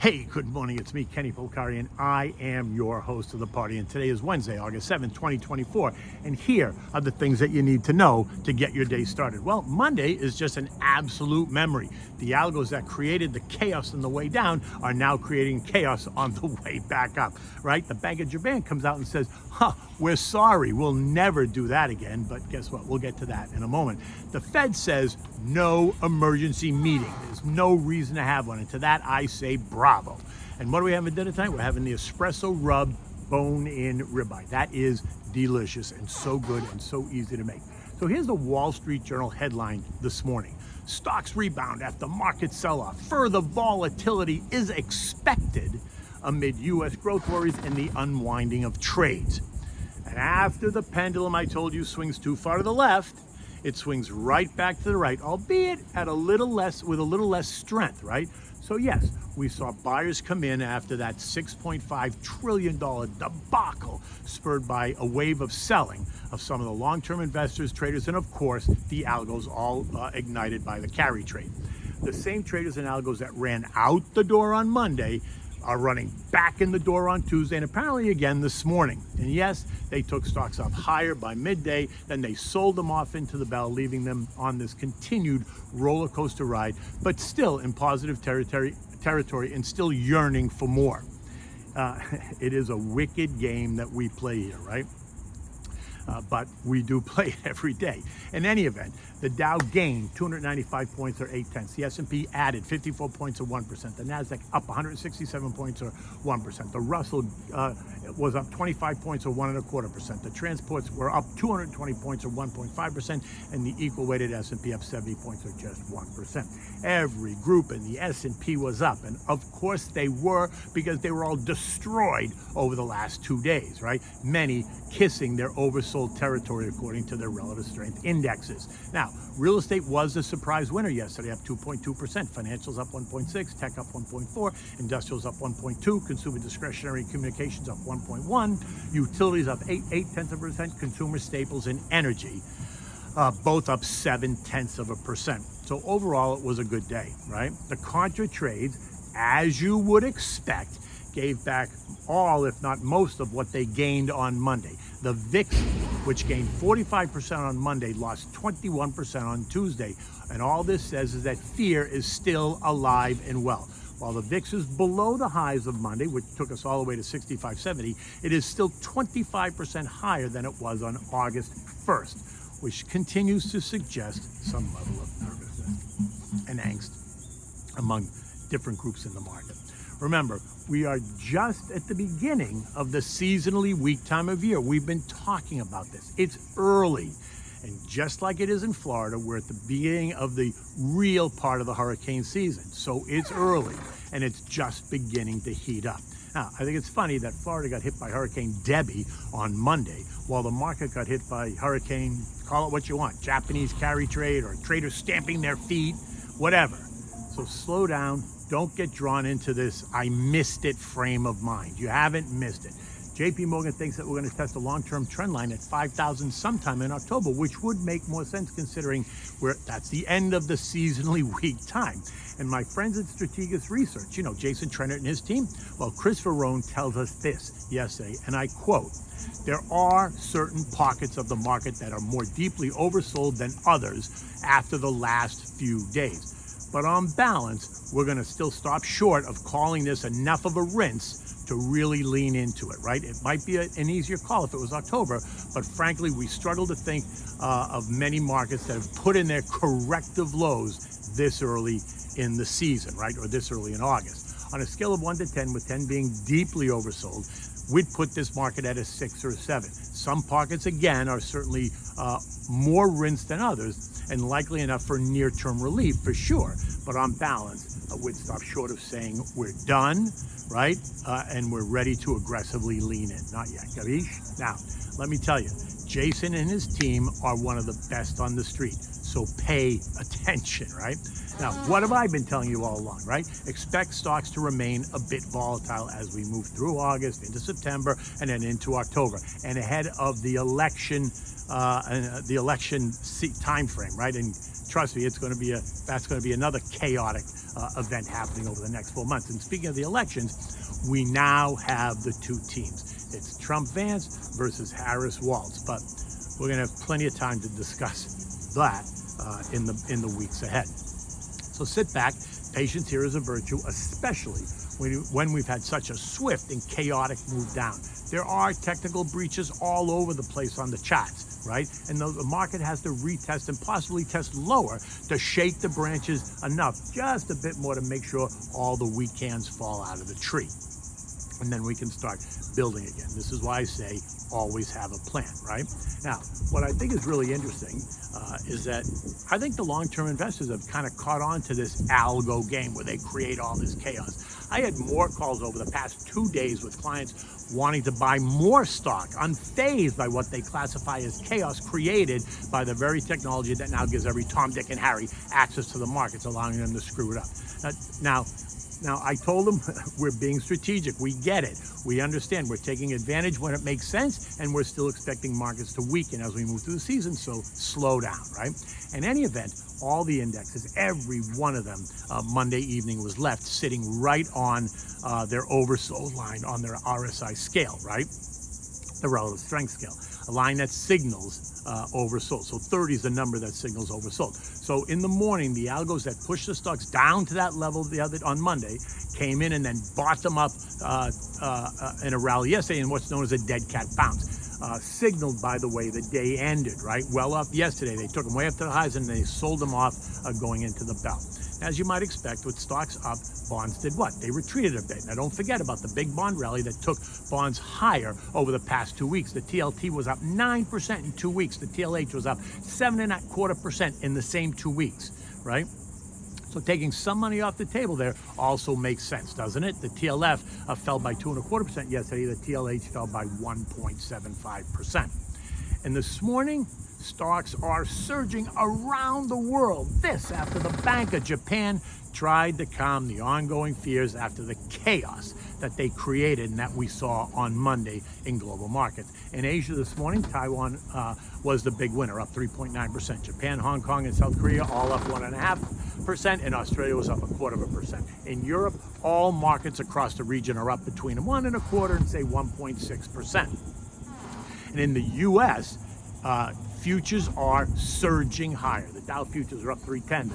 Hey, good morning. It's me, Kenny Polcari, and I am your host of the party. And today is Wednesday, August 7th, 2024. And here are the things that you need to know to get your day started. Well, Monday is just an absolute memory. The algos that created the chaos on the way down are now creating chaos on the way back up, right? The Bank of Japan comes out and says, we're sorry, we'll never do that again. But guess what? We'll get to that in a moment. The Fed says no emergency meeting. There's no reason to have one. And to that, I say bravo. And what do we have at dinner tonight? We're having the espresso rub bone-in ribeye. That is delicious and so good and so easy to make. So here's the Wall Street Journal headline this morning. Stocks rebound after market sell-off. Further volatility is expected amid U.S. growth worries and the unwinding of trades. And after the pendulum, I told you, swings too far to the left, it swings right back to the right, albeit at with a little less strength, right? So yes, we saw buyers come in after that $6.5 trillion debacle spurred by a wave of selling of some of the long-term investors, traders, and of course, the algos, all ignited by the carry trade. The same traders and algos that ran out the door on Monday are running back in the door on Tuesday and apparently again this morning. And yes, they took stocks up higher by midday, then they sold them off into the bell, leaving them on this continued roller coaster ride, but still in positive territory and still yearning for more. It is a wicked game that we play here, right? But we do play it every day. In any event, the Dow gained 295 points or 0.8. The S&P added 54 points or 1%. The Nasdaq up 167 points or 1%. The Russell was up 25 points or 1.25%. The transports were up 220 points or 1.5%, and the equal weighted S&P up 70 points or just 1%. Every group in the S&P was up, and of course they were, because they were all destroyed over the last 2 days, right? Many kissing their oversold territory according to their relative strength indexes. Now, real estate was a surprise winner yesterday, up 2.2%. Financials up 1.6%, tech up 1.4%, industrials up 1.2%, consumer discretionary communications up 1.1%, utilities up 0.8%, consumer staples and energy both up 0.7%. So overall, it was a good day, right? The contra trades, as you would expect, gave back all, if not most, of what they gained on Monday. The VIX, which gained 45% on Monday, lost 21% on Tuesday. And all this says is that fear is still alive and well. While the VIX is below the highs of Monday, which took us all the way to 65.70, it is still 25% higher than it was on August 1st, which continues to suggest some level of nervousness and angst among different groups in the market. Remember, we are just at the beginning of the seasonally weak time of year. We've been talking about this. It's early. And just like it is in Florida, we're at the beginning of the real part of the hurricane season. So it's early, and it's just beginning to heat up. Now, I think it's funny that Florida got hit by Hurricane Debbie on Monday, while the market got hit by Hurricane, call it what you want, Japanese carry trade or traders stamping their feet, whatever. So slow down. Don't get drawn into this I missed it frame of mind. You haven't missed it. JP Morgan thinks that we're going to test a long-term trend line at 5,000 sometime in October, which would make more sense considering that's the end of the seasonally weak time. And my friends at Strategic Research, Jason Trennert and his team, well, Chris Verrone tells us this yesterday, and I quote, "There are certain pockets of the market that are more deeply oversold than others after the last few days. But on balance, we're going to still stop short of calling this enough of a rinse to really lean into it," right? It might be an easier call if it was October, but frankly, we struggle to think of many markets that have put in their corrective lows this early in the season, right? Or this early in August. On a scale of 1 to 10, with 10 being deeply oversold, we'd put this market at a 6 or a 7. Some pockets, again, are certainly more rinsed than others, and likely enough for near-term relief, for sure. But on balance, we'd stop short of saying we're done, right? And we're ready to aggressively lean in. Not yet, dovish? Now, let me tell you, Jason and his team are one of the best on the street. So pay attention, right? Now, what have I been telling you all along, right? Expect stocks to remain a bit volatile as we move through August, into September, and then into October, and ahead of the election time frame, right? And trust me, that's going to be another chaotic event happening over the next 4 months. And speaking of the elections, we now have the two teams. It's Trump-Vance versus Harris-Walz, but we're going to have plenty of time to discuss that in the weeks ahead. So sit back. Patience here is a virtue, especially when we've had such a swift and chaotic move down. There are technical breaches all over the place on the charts, right? And the market has to retest and possibly test lower to shake the branches enough, just a bit more, to make sure all the weak hands fall out of the tree. And then we can start building again. This is why I say always have a plan, right? Now, what I think is really interesting is that I think the long-term investors have kind of caught on to this algo game where they create all this chaos. I had more calls over the past 2 days with clients wanting to buy more stock, unfazed by what they classify as chaos created by the very technology that now gives every Tom, Dick, and Harry access to the markets, allowing them to screw it up. Now, I told them we're being strategic. We get it. We understand. We're taking advantage when it makes sense, and we're still expecting markets to weaken as we move through the season, so slow down, right? In any event, all the indexes, every one of them, Monday evening was left sitting right on their oversold line on their RSI scale, right? The relative strength scale, a line that signals oversold. So 30 is the number that signals oversold. So in the morning, the algos that pushed the stocks down to that level on Monday came in and then bought them up in a rally yesterday in what's known as a dead cat bounce. Signaled by the way the day ended, right? Well up yesterday. They took them way up to the highs and they sold them off going into the bell. As you might expect, with stocks up, bonds did what? They retreated a bit. Now, don't forget about the big bond rally that took bonds higher over the past 2 weeks. The TLT was up 9% in 2 weeks. The TLH was up 7.25% in the same 2 weeks, right? So taking some money off the table there also makes sense, doesn't it? The TLF fell by 2.25% yesterday. The TLH fell by 1.75%. And this morning, stocks are surging around the world. This after the Bank of Japan tried to calm the ongoing fears after the chaos that they created and that we saw on Monday in global markets. In Asia this morning, Taiwan was the big winner, up 3.9%. Japan, Hong Kong, and South Korea all up 1.5%, and Australia was up 0.25%. In Europe, all markets across the region are up between 1.25% and say 1.6%. And in the U.S., futures are surging higher. The Dow futures are up 310.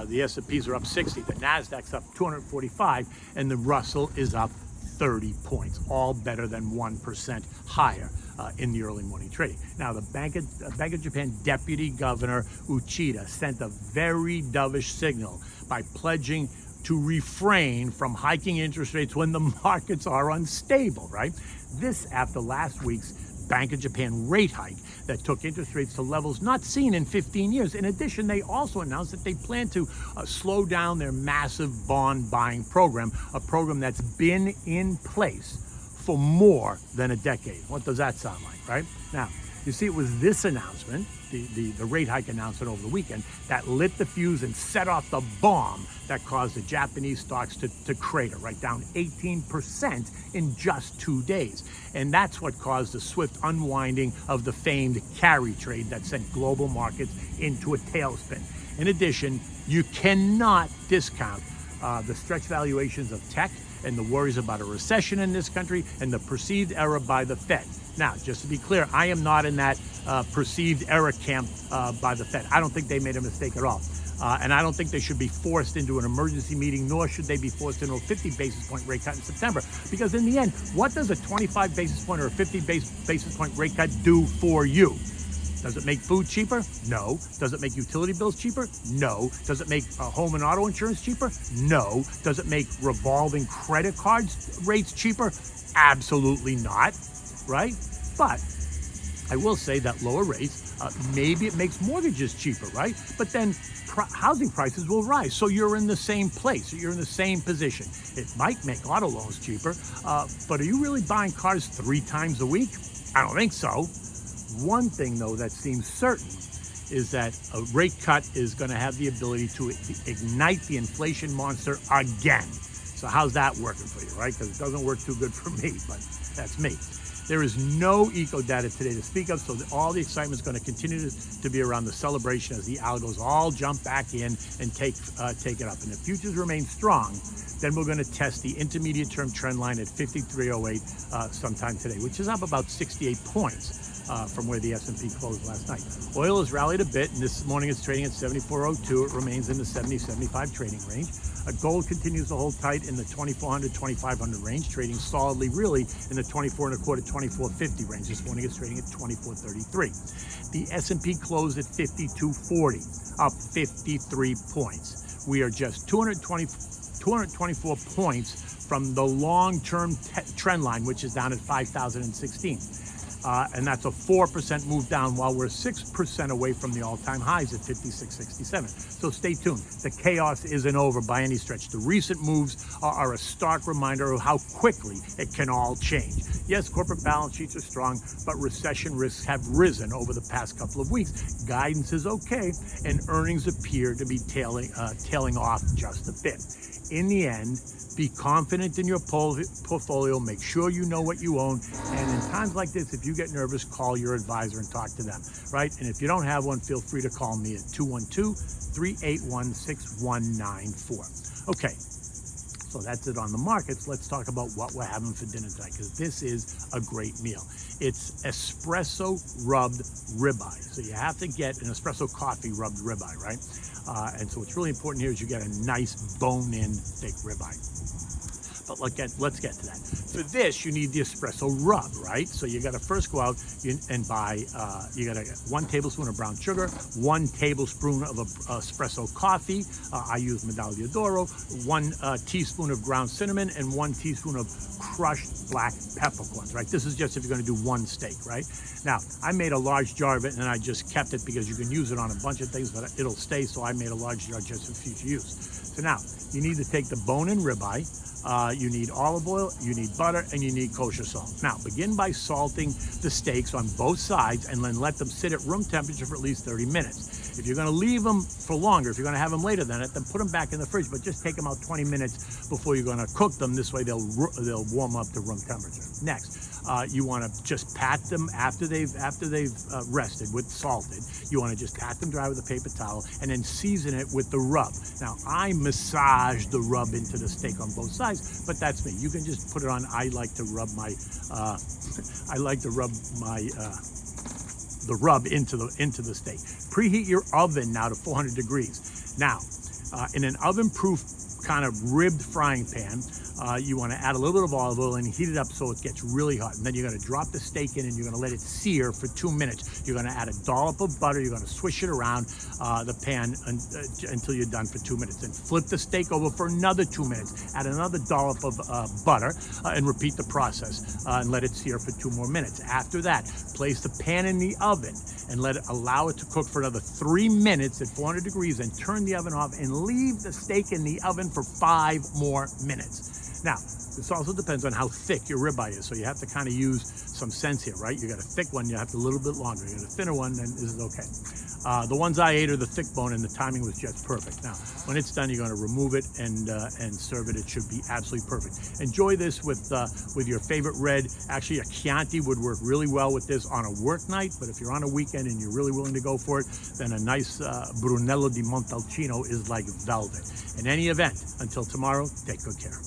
The S&Ps are up 60. The Nasdaq's up 245, and the Russell is up 30 points, all better than 1% higher in the early morning trading. Now, the Bank of Japan Deputy Governor Uchida sent a very dovish signal by pledging to refrain from hiking interest rates when the markets are unstable, right? This after last week's Bank of Japan rate hike that took interest rates to levels not seen in 15 years. In addition, they also announced that they plan to slow down their massive bond buying program, a program that's been in place for more than a decade. What does that sound like, right? Now, you see, it was this announcement, the rate hike announcement over the weekend, that lit the fuse and set off the bomb that caused the Japanese stocks to crater, right down 18% in just 2 days. And that's what caused the swift unwinding of the famed carry trade that sent global markets into a tailspin. In addition, you cannot discount the stretch valuations of tech and the worries about a recession in this country and the perceived error by the Fed. Now, just to be clear, I am not in that perceived error camp by the Fed. I don't think they made a mistake at all. And I don't think they should be forced into an emergency meeting, nor should they be forced into a 50 basis point rate cut in September. Because in the end, what does a 25 basis point or a 50 basis point rate cut do for you? Does it make food cheaper? No. Does it make utility bills cheaper? No. Does it make home and auto insurance cheaper? No. Does it make revolving credit cards rates cheaper? Absolutely not, right? But I will say that lower rates, maybe it makes mortgages cheaper, right? But then housing prices will rise. So you're in the same place. You're in the same position. It might make auto loans cheaper, but are you really buying cars 3 times a week? I don't think so. One thing, though, that seems certain is that a rate cut is going to have the ability to ignite the inflation monster again. So how's that working for you, right? Because it doesn't work too good for me, but that's me. There is no eco data today to speak of, so all the excitement is going to continue to be around the celebration as the algos all jump back in and take it up. And if futures remain strong, then we're going to test the intermediate term trend line at 5308 sometime today, which is up about 68 points. From where the S&P closed last night. Oil has rallied a bit, and this morning it's trading at 74.02. It remains in the 70-75 trading range. Gold continues to hold tight in the 2,400, 2,500 range, trading solidly really in the 24.25, 24.50 range. This morning it's trading at 24.33. The S&P closed at 52.40, up 53 points. We are just 224 points from the long-term trend line, which is down at 5,016. And that's a 4% move down, while we're 6% away from the all-time highs at 56.67. So stay tuned. The chaos isn't over by any stretch. The recent moves are a stark reminder of how quickly it can all change. Yes, corporate balance sheets are strong, but recession risks have risen over the past couple of weeks. Guidance is okay, and earnings appear to be tailing off just a bit. In the end, be confident in your portfolio, make sure you know what you own, and in times like this, if you get nervous, call your advisor and talk to them, right? And if you don't have one, feel free to call me at 212-381-6194. Okay, so that's it on the markets. Let's talk about what we're having for dinner tonight, because this is a great meal. It's espresso rubbed ribeye. So you have to get an espresso coffee rubbed ribeye, right? And so what's really important here is you get a nice bone-in thick ribeye. But let's get to that. For this, you need the espresso rub, right? So you got to first go out and buy, you got to get 1 tablespoon of brown sugar, 1 tablespoon of espresso coffee. I use Medaglia d'Oro, 1 teaspoon of ground cinnamon, and 1 teaspoon of crushed black peppercorns, right? This is just if you're going to do 1 steak, right? Now, I made a large jar of it, and I just kept it because you can use it on a bunch of things, but it'll stay, so I made a large jar just for future use. So now, you need to take the bone-in ribeye, you need olive oil, you need butter, and you need kosher salt. Now, begin by salting the steaks on both sides and then let them sit at room temperature for at least 30 minutes. If you're going to leave them for longer, if you're going to have them later than it, then put them back in the fridge, but just take them out 20 minutes before you're going to cook them. This way they'll warm up to room temperature. Next, you want to just pat them after they've rested with salted. You want to just pat them dry with a paper towel and then season it with the rub. Now, I massage the rub into the steak on both sides, but that's me. You can just put it on. I like to rub the rub into the steak. Preheat your oven now to 400 degrees. Now, in an oven-proof kind of ribbed frying pan, you want to add a little bit of olive oil and heat it up so it gets really hot. And then you're going to drop the steak in and you're going to let it sear for 2 minutes. You're going to add a dollop of butter. You're going to swish it around the pan until you're done for 2 minutes. Then flip the steak over for another 2 minutes. Add another dollop of butter and repeat the process and let it sear for 2 more minutes. After that, place the pan in the oven and allow it to cook for another 3 minutes at 400 degrees, and turn the oven off and leave the steak in the oven for 5 more minutes. Now, this also depends on how thick your ribeye is, so you have to kind of use some sense here, right? You got a thick one, you have to a little bit longer. You got a thinner one, then this is okay. The ones I ate are the thick bone, and the timing was just perfect. Now, when it's done, you're going to remove it and serve it. It should be absolutely perfect. Enjoy this with your favorite red. Actually, a Chianti would work really well with this on a work night, but if you're on a weekend and you're really willing to go for it, then a nice Brunello di Montalcino is like velvet. In any event, until tomorrow, take good care.